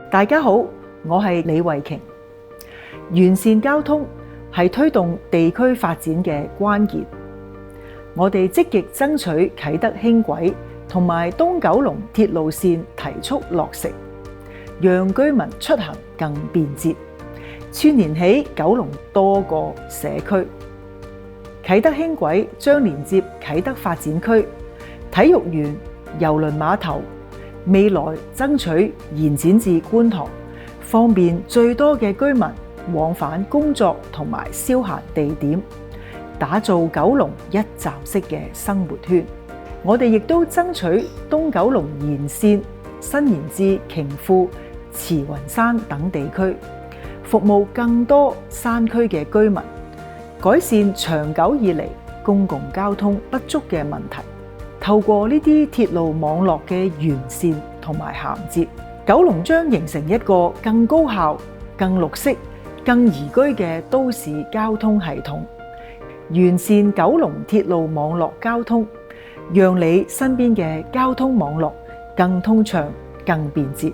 大家好，我係李慧瓊。完善交通係推動地區發展嘅關鍵。我哋積極爭取啟德輕軌同埋東九龍鐵路線提速落成，讓居民出行更便捷，串連起九龍多個社區。啟德輕軌將連接啟德發展區、體育園、郵輪碼頭，未來爭取延展至觀塘，方便最多嘅居民往返工作同埋消閒地點，打造九龍一站式嘅生活圈。我哋亦都爭取東九龍延線伸延至鯨富、慈雲山等地區，服務更多山區嘅居民，改善長久以嚟公共交通不足嘅問題。透過呢啲鐵路網絡嘅完善同埋銜接，九龍將形成一個更高效、更綠色、更宜居嘅都市交通系統。完善九龍鐵路網絡交通，讓你身邊嘅交通網絡更通暢、更便捷。